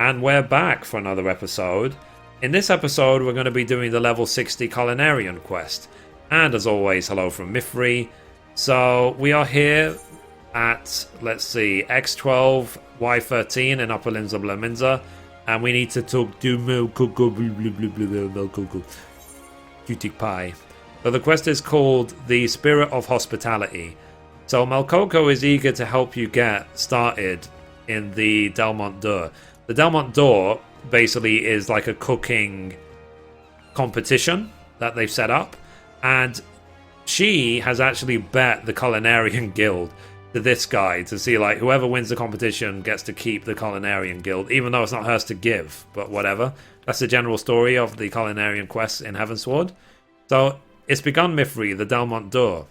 And we're back for another episode. In this episode, we're going to be doing the level 60 Culinarian quest. And as always, hello from Mithrie. So we are here at, let's see, X12, Y13 in Upper Limsa, Lominsa. And we need to talk to Melkoko, Melkoko, cutie pie. So the quest is called the Spirit of Hospitality. So Melkoko is eager to help you get started in the Delmont d'Or. The Delmont d'Or basically is like a cooking competition that they've set up, and she has actually bet the Culinarian Guild to this guy to see like whoever wins the competition gets to keep the Culinarian Guild, even though it's not hers to give, but whatever. That's the general story of the Culinarian quest in Heavensward. So it's begun Mithrie, the Delmont d'Or.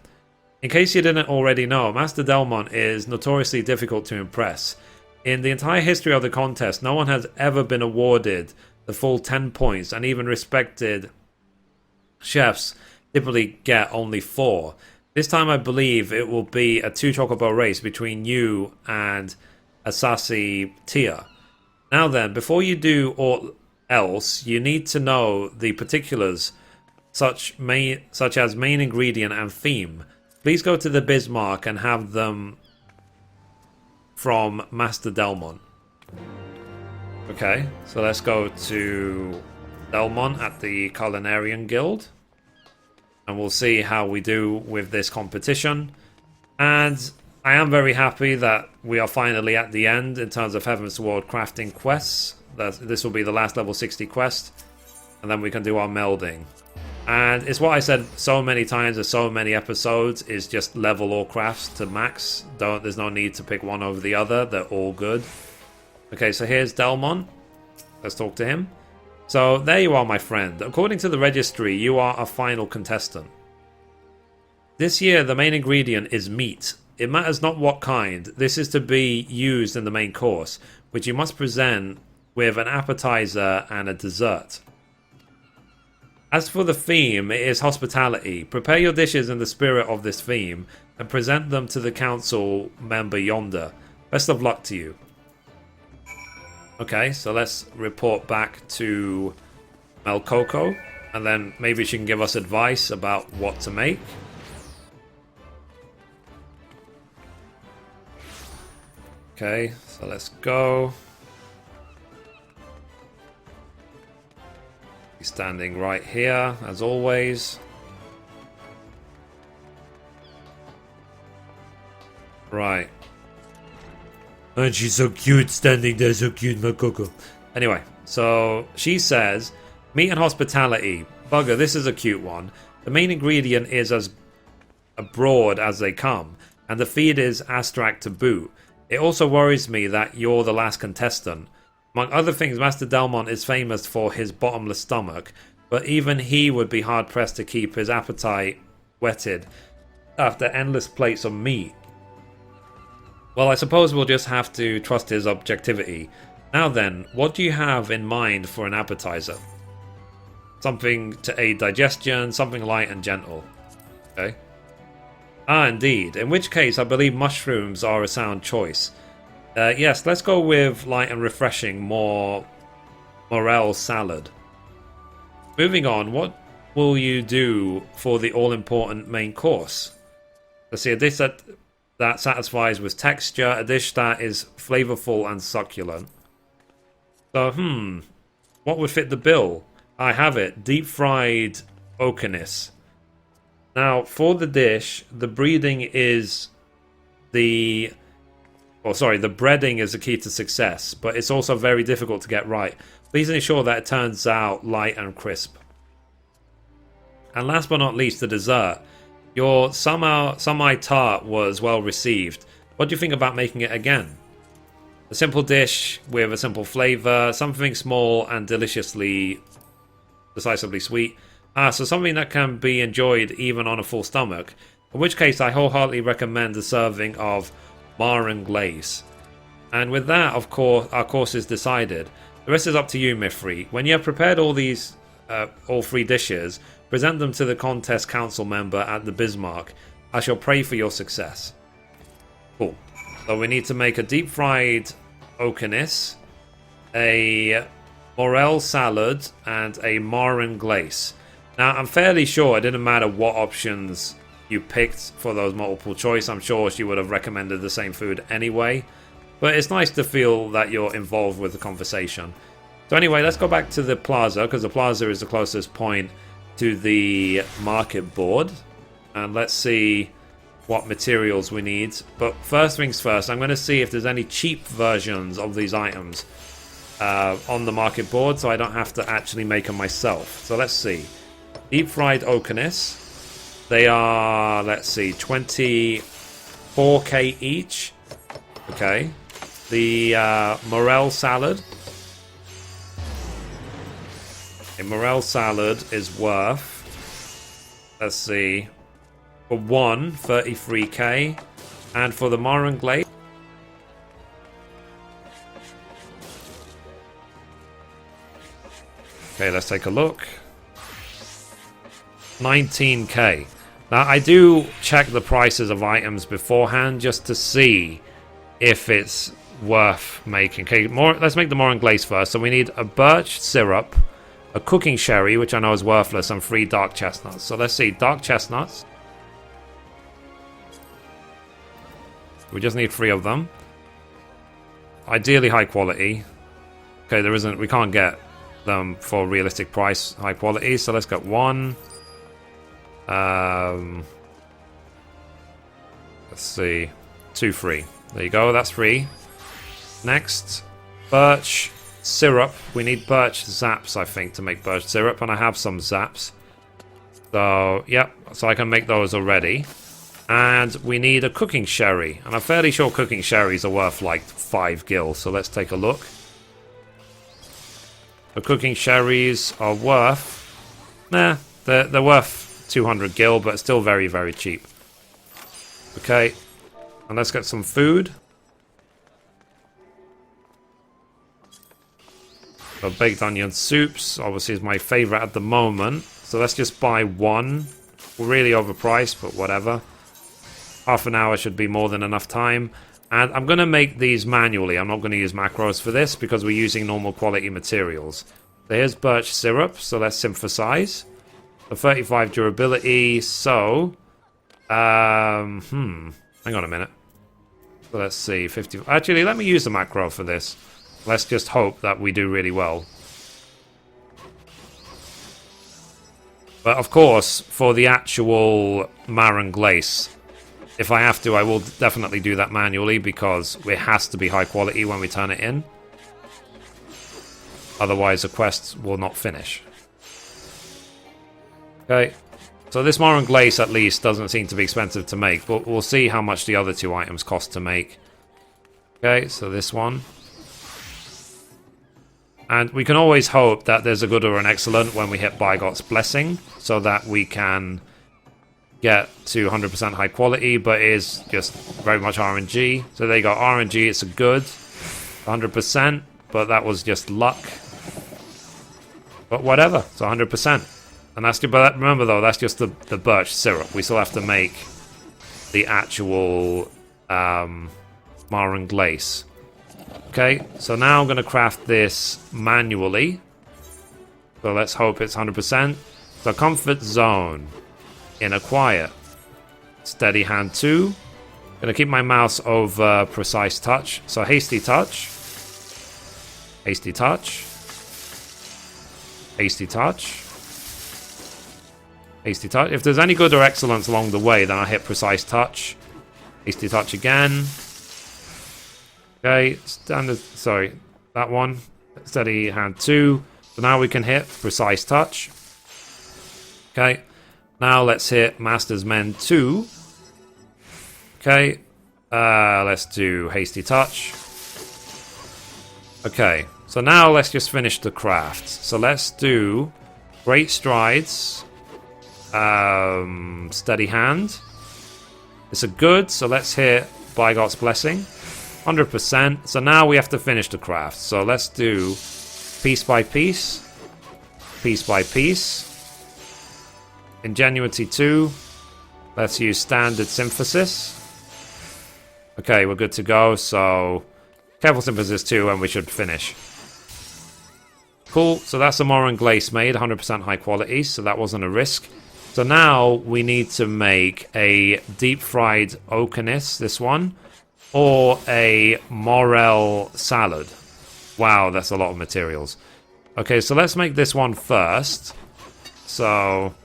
In case you didn't already know, Master Delmont is notoriously difficult to impress. In the entire history of the contest, no one has ever been awarded the full 10 points, and even respected chefs typically get only 4. This time I believe it will be a 2 chocobo race between you and Asasi Tia. Now then, before you do all else, you need to know the particulars such as main ingredient and theme. Please go to the Bismarck and have them from Master Delmont. Okay, so let's go to Delmont at the Culinarian Guild. And we'll see how we do with this competition. And I am very happy that we are finally at the end in terms of Heavensward crafting quests. This will be the last level 60 quest. And then we can do our melding. And it's what I said so many times in so many episodes, is just level all crafts to max. There's no need to pick one over the other. They're all good. Okay, so here's Delmont. Let's talk to him. So there you are, my friend. According to the registry, you are a final contestant. This year, the main ingredient is meat. It matters not what kind. This is to be used in the main course, which you must present with an appetizer and a dessert. As for the theme, it is hospitality. Prepare your dishes in the spirit of this theme and present them to the council member yonder. Best of luck to you. Okay, so let's report back to Melkoko, and then maybe she can give us advice about what to make. Okay, so let's go. He's standing right here, as always. Right. And she's so cute, standing there, so cute, Melkoko. Anyway, so she says, meat and hospitality. Bugger, this is a cute one. The main ingredient is as broad as they come, and the feed is abstract to boot. It also worries me that you're the last contestant. Among other things, Master Delmont is famous for his bottomless stomach, but even he would be hard-pressed to keep his appetite whetted after endless plates of meat. Well, I suppose we'll just have to trust his objectivity. Now then, what do you have in mind for an appetizer? Something to aid digestion, something light and gentle. Okay. Ah, indeed. In which case, I believe mushrooms are a sound choice. Yes, let's go with light and refreshing, more Morel Salad. Moving on, what will you do for the all-important main course? Let's see, a dish that satisfies with texture, a dish that is flavorful and succulent. So, what would fit the bill? I have it, Deep-Friend Okeanis. Now, for the dish, the breeding is the breading is the key to success, but it's also very difficult to get right. Please ensure that it turns out light and crisp. And last but not least, the dessert. Your sumai tart was well received. What do you think about making it again? A simple dish with a simple flavor, something small and decisively sweet. So something that can be enjoyed even on a full stomach. In which case, I wholeheartedly recommend a serving of Marron Glace. And with that, of course, our course is decided. The rest is up to you, Mithrie. When you have prepared all 3 dishes, present them to the contest council member at the Bismarck. I shall pray for your success. Cool. So we need to make a Deep-Friend Okeanis. a Morel Salad, and a Marron Glace. Now, I'm fairly sure it didn't matter what options you picked for those multiple choice. I'm sure she would have recommended the same food anyway. But it's nice to feel that you're involved with the conversation. So anyway, let's go back to the plaza, because the plaza is the closest point to the market board. And let's see what materials we need. But first things first, I'm going to see if there's any cheap versions of these items on the market board, so I don't have to actually make them myself. So let's see. Deep-Friend Okeanis. They are, let's see, 24k each. Okay. The Morel Salad. A Morel Salad is worth, let's see, for one, 33k. And for the Marron Glace, okay, let's take a look. 19k. Now, I do check the prices of items beforehand just to see if it's worth making. Okay, let's make the Marron Glace first. So we need a birch syrup, a cooking sherry, which I know is worthless, and 3 dark chestnuts. So let's see, dark chestnuts. We just need 3 of them. Ideally high quality. Okay, we can't get them for realistic price high quality, so let's get 1. Let's see, 2, 3. There you go, that's 3. Next, birch syrup. We need birch zaps, I think, to make birch syrup, and I have some zaps. So, yep, so I can make those already. And we need a cooking sherry, and I'm fairly sure cooking sherries are worth like 5 gil, so let's take a look. The cooking sherries are worth, they're worth 200 gil, but still very, very cheap. Okay, and let's get some food. So baked onion soups, obviously, is my favorite at the moment. So let's just buy 1. Really overpriced, but whatever. Half an hour should be more than enough time. And I'm going to make these manually. I'm not going to use macros for this because we're using normal quality materials. There's birch syrup, so let's synthesize. The 35 durability, so... hang on a minute. So let's see, 50... Actually, let me use the macro for this. Let's just hope that we do really well. But of course, for the actual Marron Glace, if I have to, I will definitely do that manually because it has to be high quality when we turn it in. Otherwise, the quest will not finish. Okay, so this Marron Glace at least doesn't seem to be expensive to make, but we'll see how much the other 2 items cost to make. Okay, so this one. And we can always hope that there's a good or an excellent when we hit Bygot's Blessing, so that we can get to 100% high quality, but it is just very much RNG. So there you go, RNG, it's a good 100%, but that was just luck. But whatever, it's 100%. And that's just, but remember though, that's just the birch syrup. We still have to make the actual Marron Glace. Okay, so now I'm going to craft this manually. So let's hope it's 100%. So comfort zone in a quiet. Steady hand 2. Going to keep my mouse over precise touch. So hasty touch. Hasty touch. Hasty touch. Hasty touch. If there's any good or excellence along the way, then I hit precise touch. Hasty touch again. Okay, standard, sorry, that one. Steady hand 2. So now we can hit precise touch. Okay, now let's hit Master's Men 2. Okay, let's do hasty touch. Okay, so now let's just finish the crafts. So let's do great strides. Steady hand. It's a good, so let's hit Bygot's Blessing. 100%. So now we have to finish the craft. So let's do piece by piece. Piece by piece. Ingenuity 2. Let's use standard synthesis. Okay, we're good to go. So careful synthesis 2 and we should finish. Cool, so that's a Marron Glace made, 100% high quality, so that wasn't a risk. So now we need to make a Deep-Fried Okeanis, this one, or a Morel Salad. Wow, that's a lot of materials. Okay, so let's make this one first. So,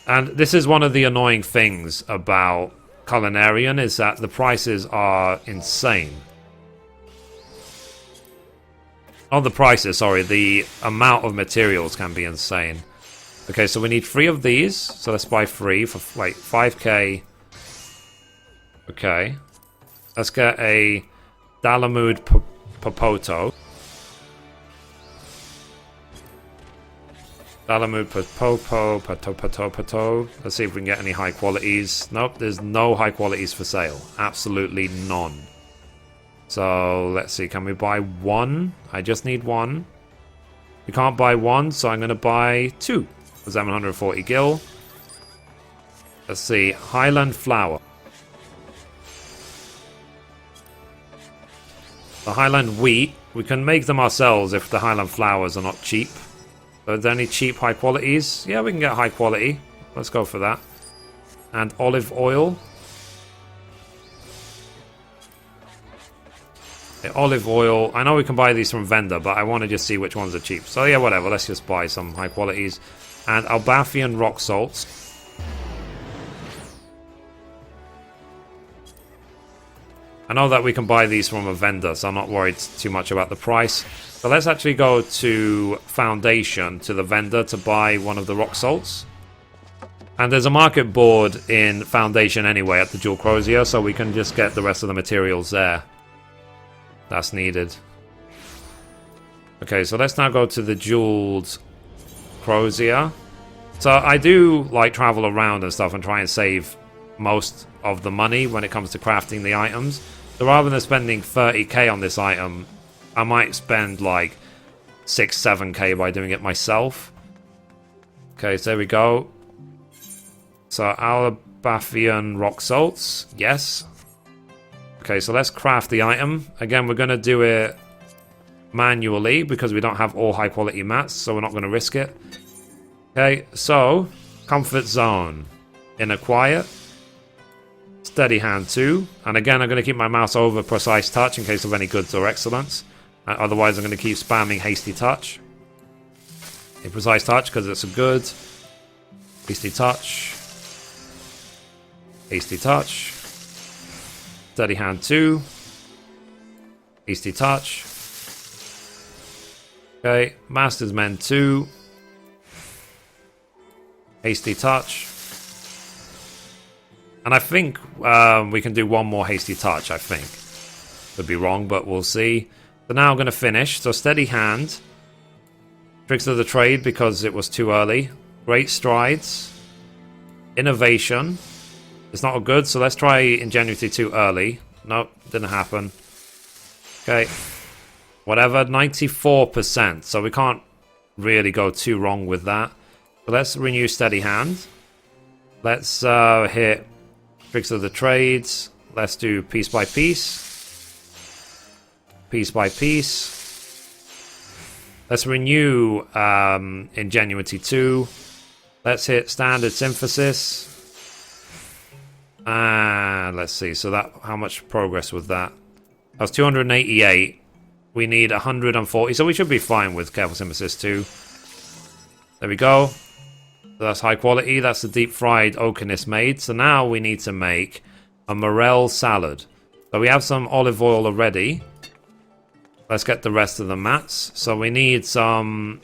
and this is one of the annoying things about Culinarian, is that the prices are insane. Not the prices, sorry, the amount of materials can be insane. Okay, so we need 3 of these. So let's buy 3 for, wait, 5k. Okay. Let's get a Dalamud Popoto. Dalamud Pato. Let's see if we can get any high qualities. Nope, there's no high qualities for sale. Absolutely none. So, let's see, can we buy 1? I just need 1. We can't buy 1, so I'm going to buy 2 for 740 gil. Let's see, Highland Flour. The Highland Wheat, we can make them ourselves if the Highland Flours are not cheap. So, are there any cheap high qualities? Yeah, we can get high quality. Let's go for that. And olive oil. Olive oil. I know we can buy these from vendor, but I want to just see which ones are cheap. So yeah, whatever. Let's just buy some high qualities. And Albathian rock salts. I know that we can buy these from a vendor, so I'm not worried too much about the price. So let's actually go to Foundation, to the vendor, to buy one of the rock salts. And there's a market board in Foundation anyway at the Jewel Crozier, so we can just get the rest of the materials there. That's needed. Okay, so let's now go to the Jeweled Crozier. So I do like travel around and stuff and try and save most of the money when it comes to crafting the items. So rather than spending 30k on this item, I might spend like 6-7k by doing it myself. Okay, so there we go. So Albathian rock salts, yes. Okay, so let's craft the item. Again, we're going to do it manually because we don't have all high quality mats, so we're not going to risk it. Okay, so Comfort Zone. Inner Quiet. Steady Hand 2. And again, I'm going to keep my mouse over Precise Touch in case of any goods or excellence. Otherwise, I'm going to keep spamming Hasty Touch. A Precise Touch because it's a good. Hasty Touch. Hasty Touch. Steady Hand 2. Hasty Touch. Okay, Master's Men 2. Hasty Touch. And I think we can do one more Hasty Touch, I think. Could be wrong, but we'll see. So now I'm going to finish. So Steady Hand. Tricks of the Trade because it was too early. Great Strides. Innovation. It's not good, so let's try Ingenuity too early. Nope, didn't happen. Okay. Whatever, 94%. So we can't really go too wrong with that. So let's renew Steady Hand. Let's hit Tricks of the Trades. Let's do Piece by Piece. Piece by Piece. Let's renew Ingenuity 2. Let's hit Standard Synthesis. And let's see, so that, how much progress was that? That was 288. We need 140, so we should be fine with Careful Synthesis 2. There we go. So that's high quality. That's the Deep-Fried Okeanis made. So now we need to make a Morel Salad. So we have some olive oil already. Let's get the rest of the mats. So we need some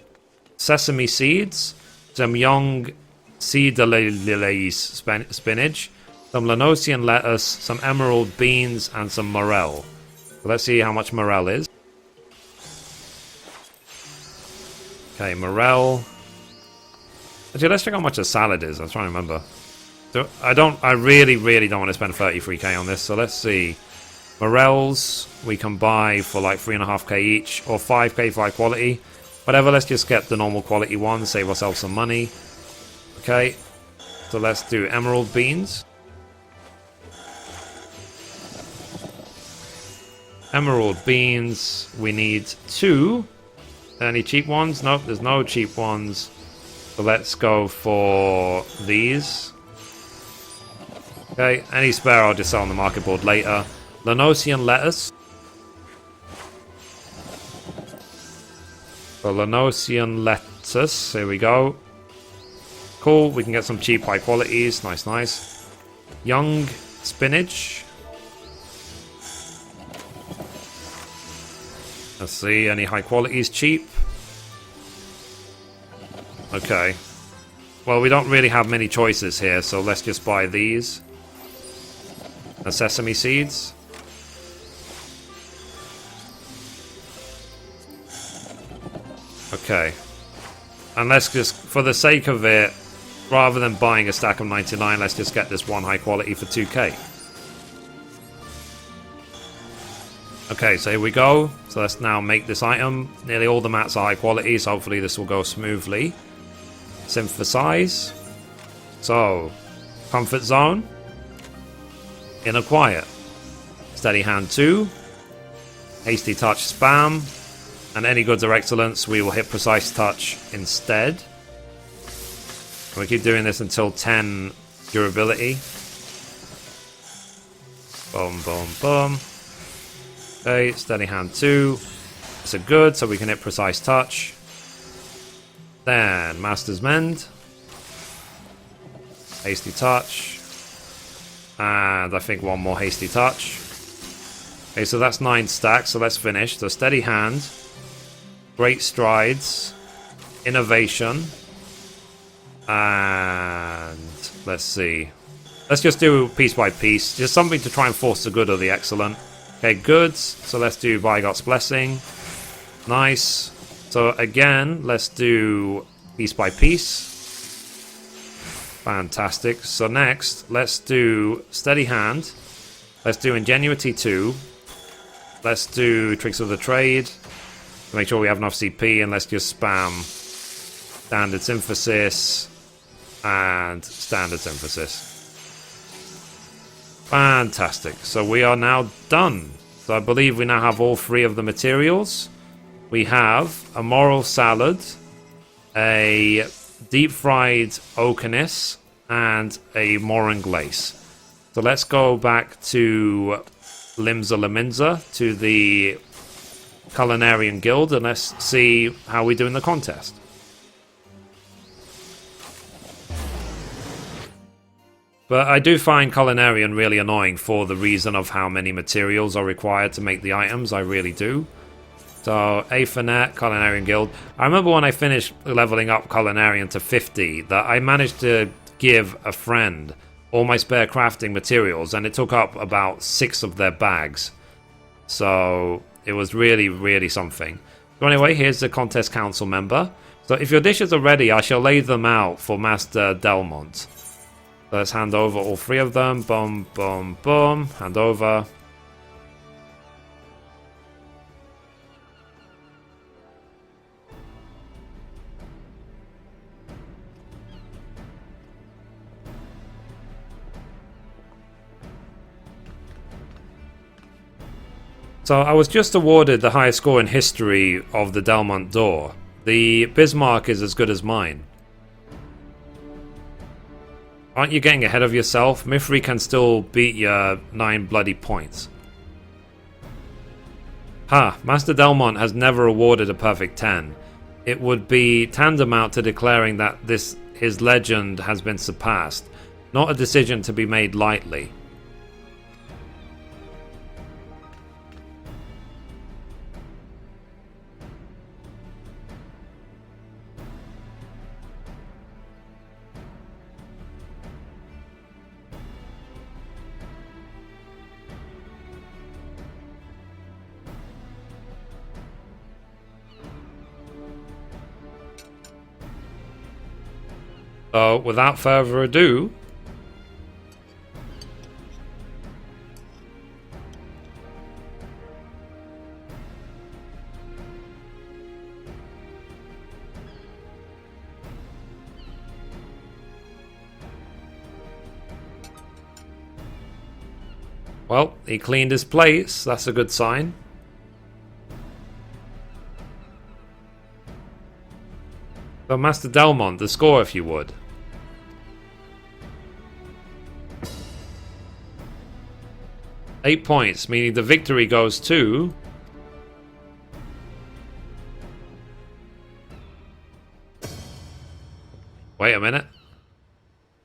sesame seeds, some young seedless spinach, some Lanosian lettuce, some emerald beans, and some morel. So let's see how much morel is. Okay, morel. Actually, let's check how much a salad is. I was trying to remember. I really don't want to spend 33k on this, so let's see. Morels we can buy for like 3.5k each, or 5k for high quality. Whatever, let's just get the normal quality one, save ourselves some money. Okay, so let's do emerald beans. Emerald beans, we need 2. Any cheap ones? Nope, there's no cheap ones. So let's go for these. Okay, any spare I'll just sell on the market board later. Lanosian lettuce. So Lanosian lettuce, here we go. Cool, we can get some cheap high qualities. Nice, nice. Young spinach. Let's see, any high qualities cheap? Okay. Well, we don't really have many choices here, so let's just buy these. And sesame seeds. Okay. And let's just, for the sake of it, rather than buying a stack of 99, let's just get this one high quality for 2k. Okay, so here we go. So let's now make this item. Nearly all the mats are high quality, so hopefully this will go smoothly. Synthesize. So, comfort zone. Inner quiet. Steady hand 2. Hasty touch spam. And any goods are excellence, we will hit precise touch instead. And we keep doing this until 10 durability. Boom, boom, boom. Okay, steady hand 2. It's a good, so we can hit precise touch. Then, Master's Mend. Hasty touch. And I think one more hasty touch. Okay, so that's 9 stacks, so let's finish. So steady hand. Great strides, innovation, and let's see. Let's just do piece by piece. Just something to try and force the good or the excellent. Okay, goods. So let's do Vigot's Blessing. Nice. So again, let's do piece by piece. Fantastic. So next, let's do Steady Hand. Let's do Ingenuity 2. Let's do Tricks of the Trade. Make sure we have enough CP, and let's just spam Standard Synthesis and Standard Synthesis. Fantastic. So we are now done. So I believe we now have all 3 of the materials. We have a Morel Salad, a Deep-Fried Okeanis, and a Marron Glace. So let's go back to Lominsa, to the Culinarian Guild, and let's see how we do in the contest. But I do find Culinarian really annoying for the reason of how many materials are required to make the items. I really do. So, A for net, Culinarian Guild. I remember when I finished leveling up Culinarian to 50 that I managed to give a friend all my spare crafting materials, and it took up about 6 of their bags. So it was really, really something. So anyway, here's the contest council member. So if your dishes are ready, I shall lay them out for Master Delmont. So let's hand over all 3 of them. Boom, boom, boom. Hand over. So I was just awarded the highest score in history of the Delmont door. The Bismarck is as good as mine. Aren't you getting ahead of yourself? Mithrie can still beat your 9 bloody points. Ha, Master Delmont has never awarded a perfect 10. It would be tantamount to declaring that his legend has been surpassed, not a decision to be made lightly. So, without further ado, well, he cleaned his plates, that's a good sign. So Master Delmont, the score if you would. Eight points, meaning the victory goes to... Wait a minute.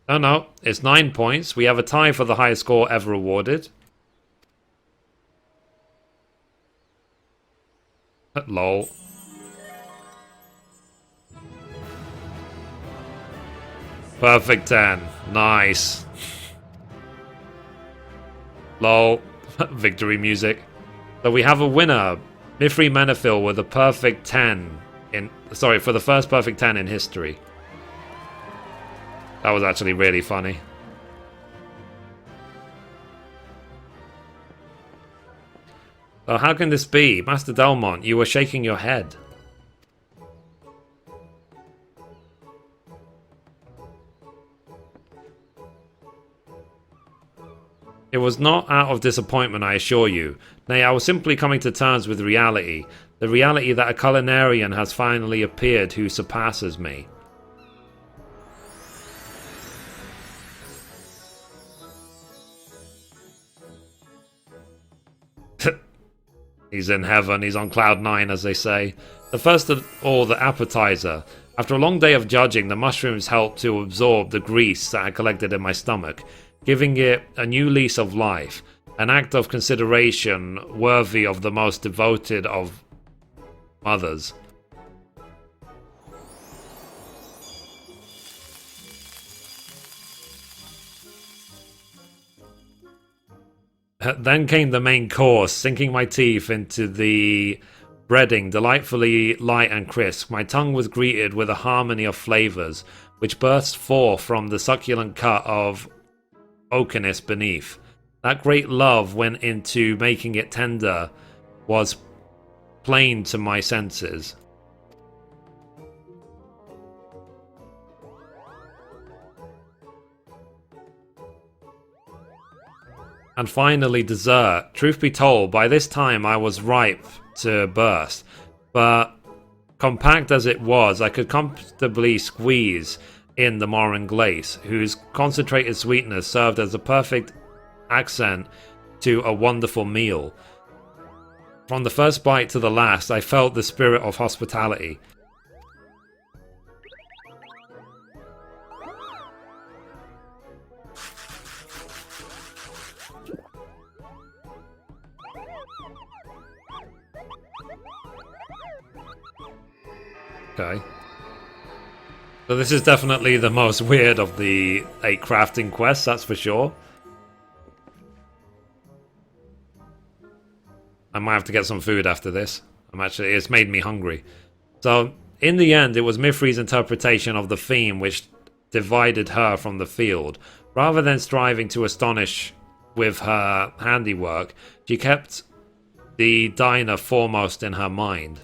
No, it's 9 points. We have a tie for the highest score ever awarded. Lol. Perfect 10. Nice. Lol. Victory music. So we have a winner. Mithrie Menethil with a perfect 10 in... Sorry, for the first perfect 10 in history. That was actually really funny. So how can this be? Master Delmont, you were shaking your head. It was not out of disappointment, I assure you. Nay, I was simply coming to terms with reality. The reality that a Culinarian has finally appeared who surpasses me. He's in heaven, he's on cloud 9 as they say. The first of all, the appetizer. After a long day of judging, the mushrooms helped to absorb the grease that had collected in my stomach, giving it a new lease of life. An act of consideration worthy of the most devoted of mothers. Then came the main course, sinking my teeth into the breading, delightfully light and crisp. My tongue was greeted with a harmony of flavours, which burst forth from the succulent cut of Okeanis beneath. That great love went into making it tender was plain to my senses. And finally, dessert. Truth be told, by this time I was ripe to burst, but compact as it was, I could comfortably squeeze in the Marron Glace, whose concentrated sweetness served as a perfect accent to a wonderful meal. From the first bite to the last, I felt the spirit of hospitality. Okay. So this is definitely the most weird of the 8 crafting quests, that's for sure. I might have to get some food after this. It's made me hungry. So, in the end, it was Mithrie's interpretation of the theme which divided her from the field. Rather than striving to astonish with her handiwork, she kept the diner foremost in her mind.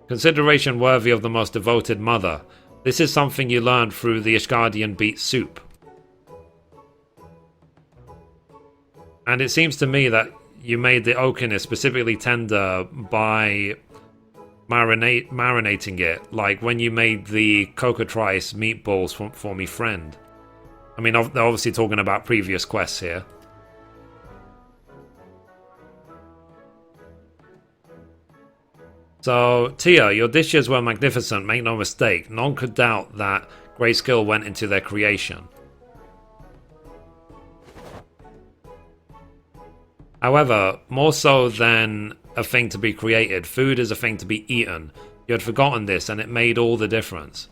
Consideration worthy of the most devoted mother. This is something you learned through the Ishgardian beet soup. And it seems to me that you made the Okeanis specifically tender by marinating it, like when you made the cockatrice meatballs for me friend. I mean, they're obviously talking about previous quests here. So, Tia, your dishes were magnificent, make no mistake. None could doubt that great skill went into their creation. However, more so than a thing to be created, food is a thing to be eaten. You had forgotten this, and it made all the difference.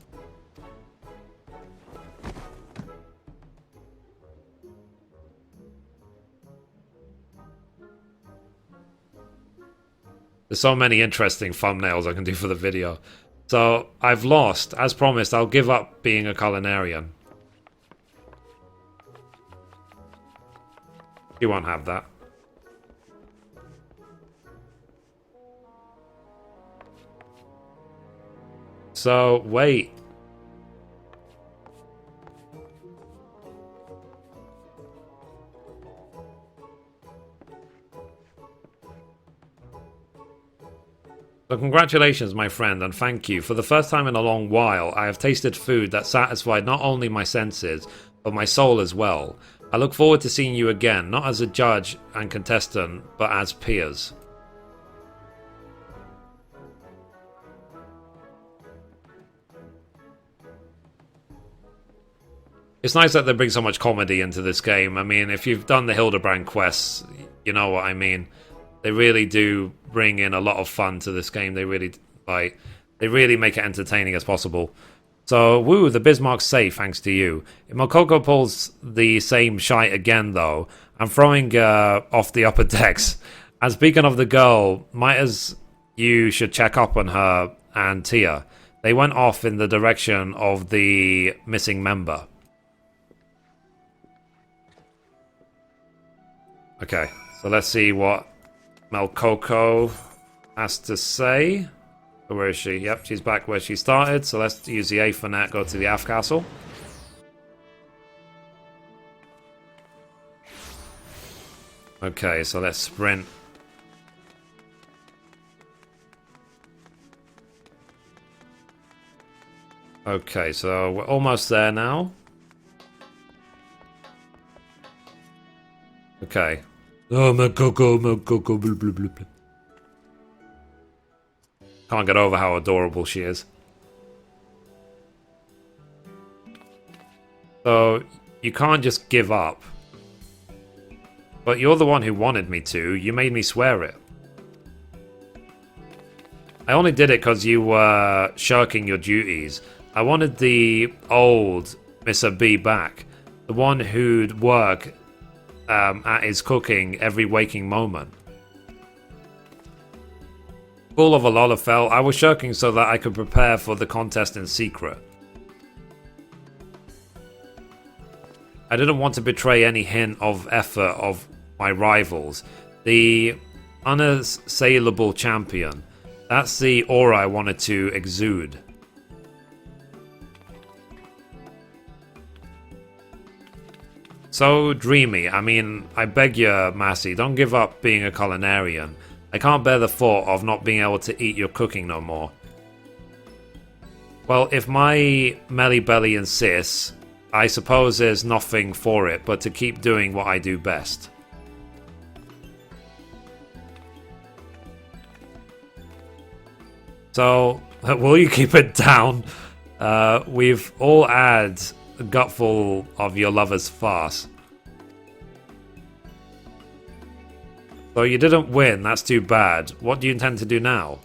There's so many interesting thumbnails I can do for the video. So, I've lost. As promised, I'll give up being a Culinarian. You won't have that. So, wait. So congratulations, my friend, and thank you. For the first time in a long while, I have tasted food that satisfied not only my senses, but my soul as well. I look forward to seeing you again, not as a judge and contestant, but as peers. It's nice that they bring so much comedy into this game. I mean, if you've done the Hildebrand quests, you know what I mean. They really do bring in a lot of fun to this game. They really make it entertaining as possible. So, woo, the Bismarck's safe thanks to you. If Melkoko pulls the same shite again, though, I'm throwing off the upper decks. And speaking of the girl, might as you should check up on her and Tia. They went off in the direction of the missing member. Okay, so let's see what Melkoko has to say. Where is she? Yep, she's back where she started. So let's use the A for that, go to the Aft Castle. Okay, so let's sprint. Okay, so we're almost there now. Okay. Oh, Melkoko, Melkoko, blah, blah, blah, blah. Can't get over how adorable she is. So, you can't just give up. But you're the one who wanted me to. You made me swear it. I only did it because you were shirking your duties. I wanted the old Mr. B back. The one who'd work at his cooking every waking moment. Full of a Lolafel, I was shirking so that I could prepare for the contest in secret. I didn't want to betray any hint of effort of my rivals. The unassailable champion. That's the aura I wanted to exude. So dreamy. I mean, I beg you, Massey, don't give up being a culinarian. I can't bear the thought of not being able to eat your cooking no more. Well, if my melly belly insists, I suppose there's nothing for it but to keep doing what I do best. So, will you keep it down? We've all had a gutful of your lover's farce. So you didn't win, that's too bad. What do you intend to do now?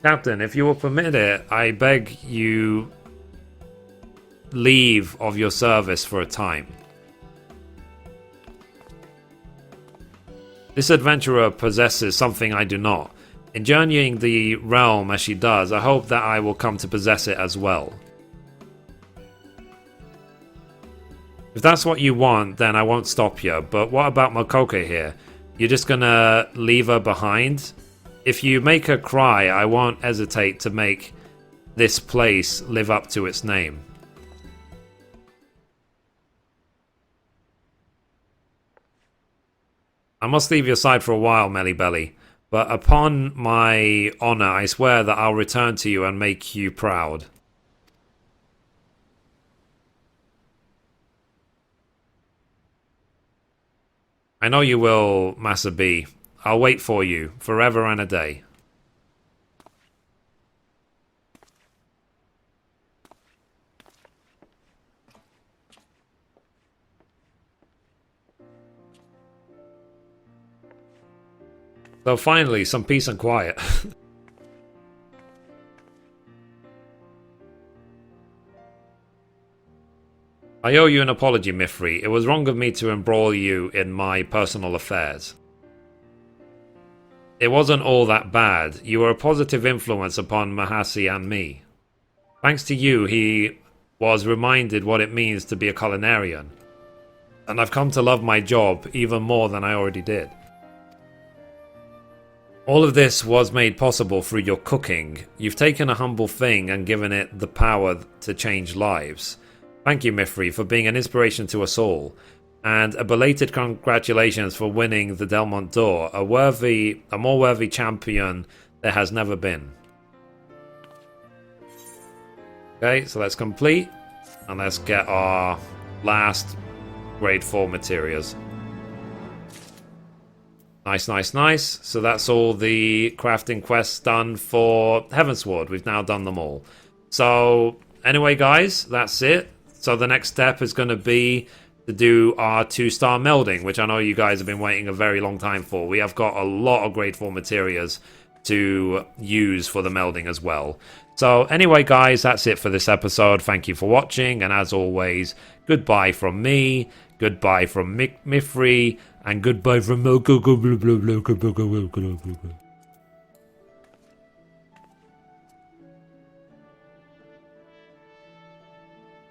Captain, if you will permit it, I beg you leave of your service for a time. This adventurer possesses something I do not. In journeying the realm as she does, I hope that I will come to possess it as well. If that's what you want, then I won't stop you. But what about Melkoko here? You're just gonna leave her behind? If you make her cry, I won't hesitate to make this place live up to its name. I must leave your side for a while, Melly Belly. But upon my honor, I swear that I'll return to you and make you proud. I know you will, Massa B. I'll wait for you, forever and a day. So finally, some peace and quiet. I owe you an apology, Mithrie. It was wrong of me to embroil you in my personal affairs. It wasn't all that bad. You were a positive influence upon Mahasi and me. Thanks to you, he was reminded what it means to be a culinarian. And I've come to love my job even more than I already did. All of this was made possible through your cooking. You've taken a humble thing and given it the power to change lives. Thank you, Mithrie, for being an inspiration to us all. And a belated congratulations for winning the Delmont Door. A more worthy champion there has never been. Okay, so let's complete. And let's get our last grade 4 materials. Nice, nice, nice. So that's all the crafting quests done for Heavensward. We've now done them all. So anyway, guys, that's it. So the next step is going to be to do our 2-star melding, which I know you guys have been waiting a very long time for. We have got a lot of grade 4 materials to use for the melding as well. So anyway, guys, that's it for this episode. Thank you for watching, and as always, goodbye from me, goodbye from Mithrie, and goodbye from Melkoko.